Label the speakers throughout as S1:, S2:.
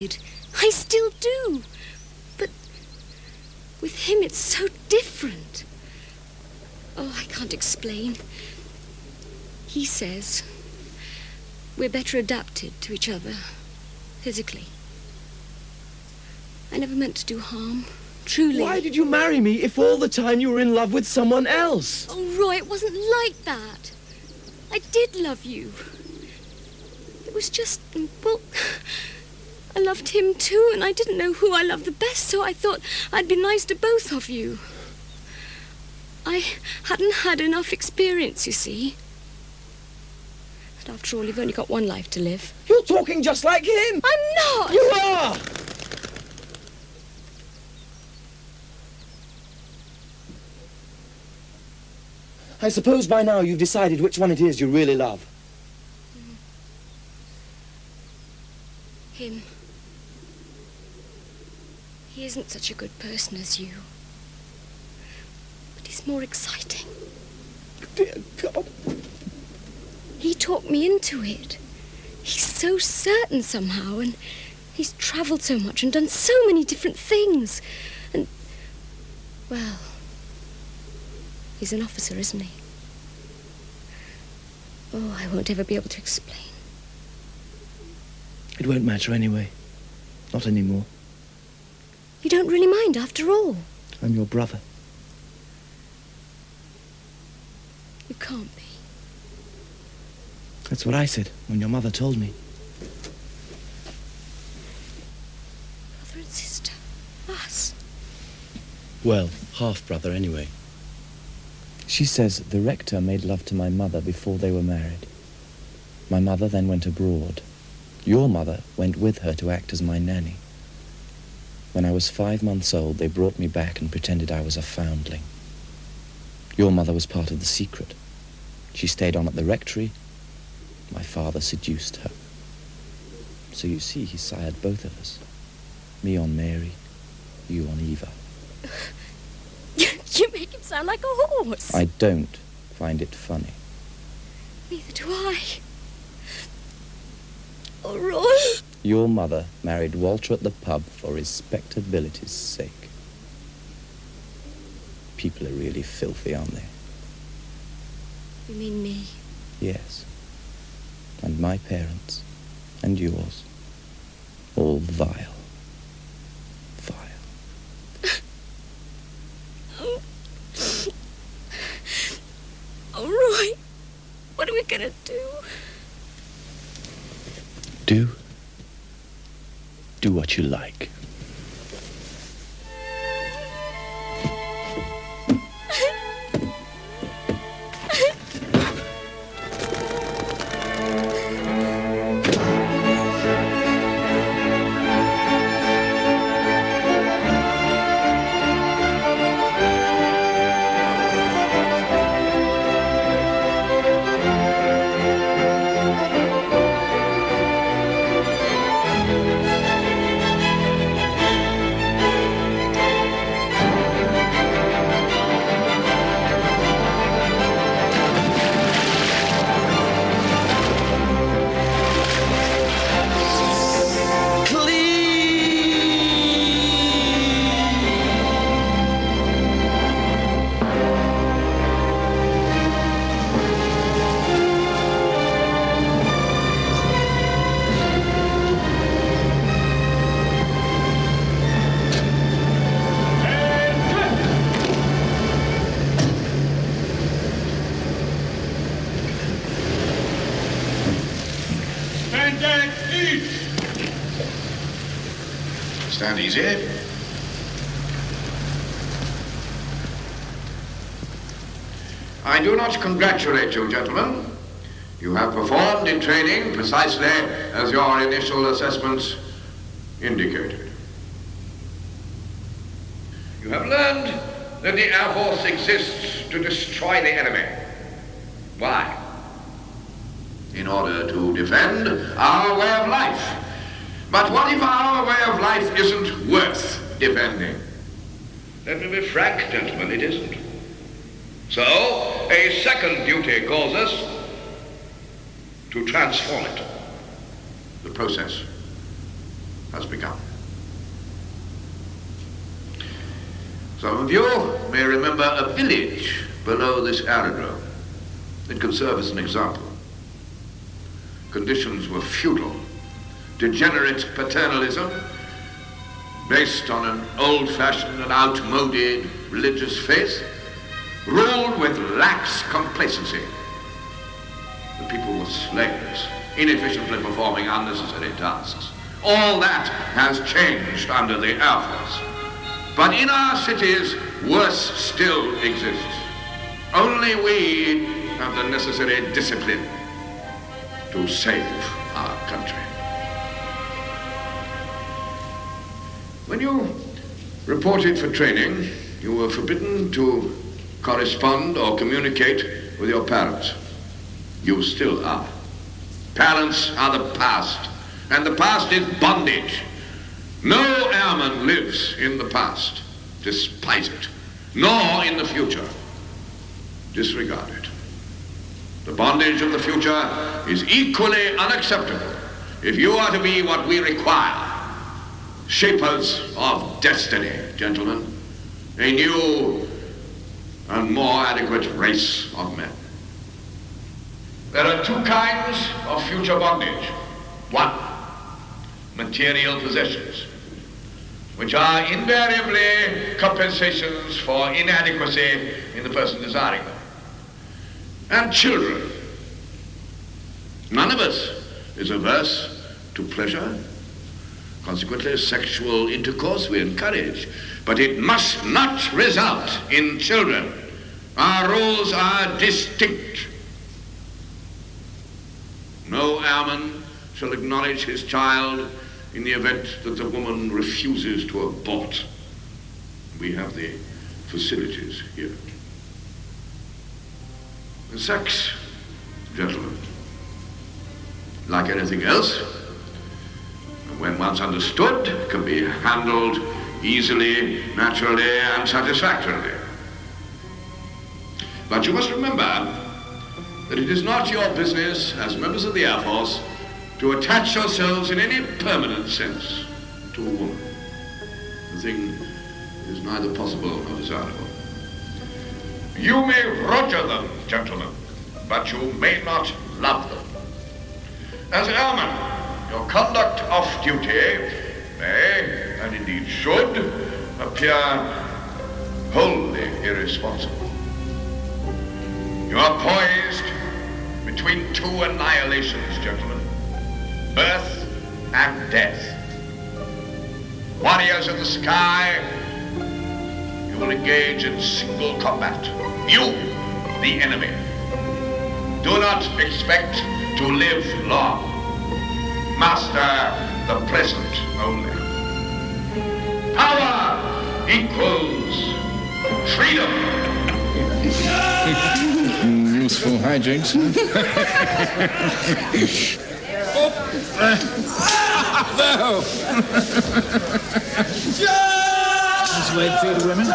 S1: I still do. But with him it's so different. Oh, I can't explain. He says we're better adapted to each other, physically. I never meant to do harm, truly.
S2: Why did you marry me if all the time you were in love with someone else?
S1: Oh, Roy, it wasn't like that. I did love you. It was just, well, I loved him too, and I didn't know who I loved the best, so I thought I'd be nice to both of you. I hadn't had enough experience, you see. And after all, you've only got one life to live.
S2: You're talking just like him.
S1: I'm not!
S2: You are! I suppose by now you've decided which one it is you really love.
S1: Him. He isn't such a good person as you. But he's more exciting.
S2: Dear God.
S1: He talked me into it. He's so certain somehow, and he's travelled so much and done so many different things. And, well, he's an officer, isn't he? Oh, I won't ever be able to explain.
S2: It won't matter anyway. Not anymore.
S1: You don't really mind after all?
S2: I'm your brother.
S1: You can't be.
S2: That's what I said when your mother told me.
S1: Brother and sister. Us.
S3: Well, half-brother anyway.
S4: She says the rector made love to my mother before they were married. My mother then went abroad. Your mother went with her to act as my nanny. When I was 5 months old, they brought me back and pretended I was a foundling. Your mother was part of the secret. She stayed on at the rectory. My father seduced her. So you see, he sired both of us. Me on Mary, you on Eva.
S1: You make him sound like a horse.
S4: I don't find it funny.
S1: Neither do I. Oh, Roy.
S4: Your mother married Walter at the pub for respectability's sake. People are really filthy, aren't they?
S1: You mean me?
S4: Yes. And my parents, and yours, all vile. Vile.
S1: Oh, Roy, what are we gonna do?
S3: Do what you like.
S5: Stand easy. I do not congratulate you, gentlemen. You have performed in training precisely as your initial assessments indicated. You have learned that the Air Force exists to destroy the enemy. Why? In order to defend our way of life. But what if our way of life isn't worth defending? Let me be frank, gentlemen, it isn't. So, a second duty calls us to transform it. The process has begun. Some of you may remember a village below this aerodrome. It could serve as an example. Conditions were feudal, degenerate paternalism based on an old-fashioned and outmoded religious faith, ruled with lax complacency. The people were slaves, inefficiently performing unnecessary tasks. All that has changed under the Air Force. But in our cities, worse still exists. Only we have the necessary discipline to save our country. When you reported for training, you were forbidden to correspond or communicate with your parents. You still are. Parents are the past, and the past is bondage. No airman lives in the past. Despise it. Nor in the future. Disregard it. The bondage of the future is equally unacceptable if you are to be what we require. Shapers of destiny, gentlemen. A new and more adequate race of men. There are two kinds of future bondage. One, material possessions, which are invariably compensations for inadequacy in the person desiring them. And children. None of us is averse to pleasure. Consequently, sexual intercourse we encourage, but it must not result in children. Our rules are distinct. No airman shall acknowledge his child in the event that the woman refuses to abort. We have the facilities here. The sex, gentlemen, like anything else, when once understood, can be handled easily, naturally, and satisfactorily. But you must remember that it is not your business as members of the Air Force to attach yourselves in any permanent sense to a woman. The thing is neither possible nor desirable. You may roger them, gentlemen, but you may not love them. As airmen, your conduct off duty may, and indeed should, appear wholly irresponsible. You are poised between two annihilations, gentlemen. Birth and death. Warriors of the sky, you will engage in single combat. You, the enemy. Do not expect to live long. Master the present only. Power equals freedom.
S6: Useful hijinks. No!
S7: Let's wait for the women.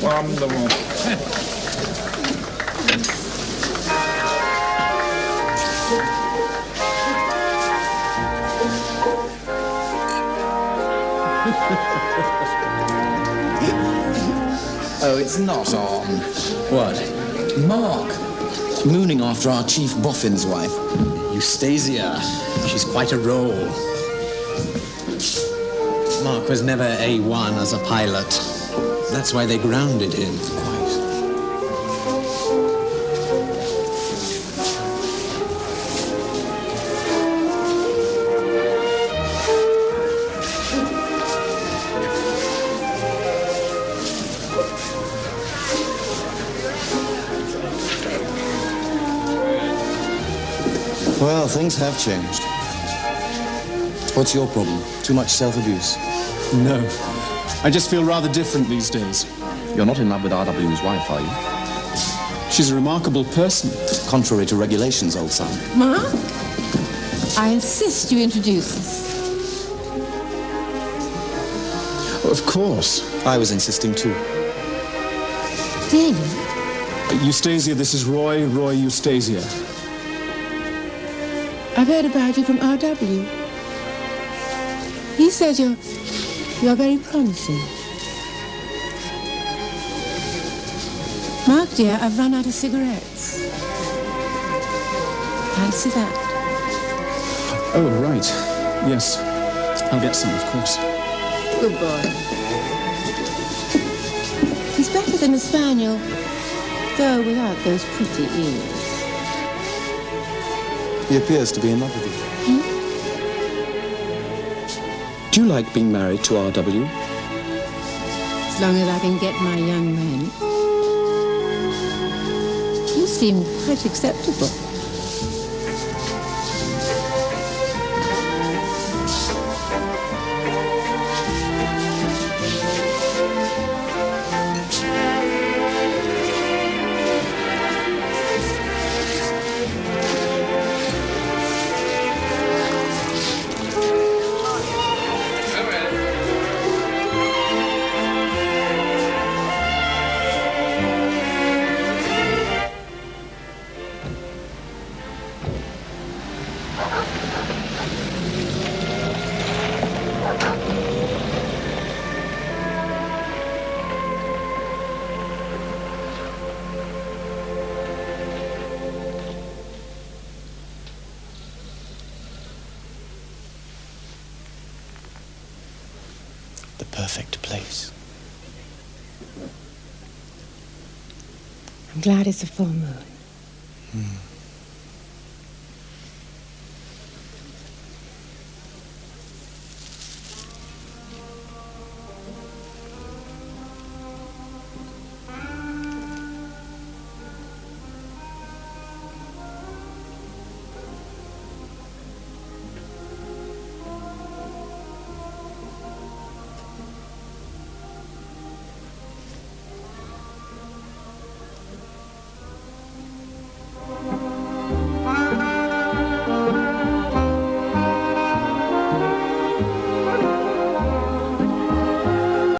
S6: Wonderful.
S8: Oh, it's not on.
S7: What?
S8: Mark. Mooning after our Chief Boffin's wife.
S7: Eustasia. She's quite a role. Mark was never A1 as a pilot. That's why they grounded him.
S8: Well, things have changed. What's your problem? Too much self-abuse?
S9: No. I just feel rather different these days.
S4: You're not in love with R.W.'s wife, are you?
S9: She's a remarkable person.
S8: Contrary to regulations, old son.
S10: Mark, I insist you introduce us.
S9: Of course.
S8: I was insisting too.
S10: David?
S9: Eustasia, this is Roy Eustasia.
S10: I've heard about you from R.W. He says you're very promising. Mark, dear, I've run out of cigarettes. Fancy that.
S9: Oh, right. Yes. I'll get some, of course.
S10: Good boy. He's better than a spaniel, though without those pretty ears.
S8: He appears to be in love with you.
S3: Do you like being married to R.W.?
S10: As long as I can get my young men. You seem quite acceptable.
S4: The perfect place.
S10: I'm glad it's a full moon.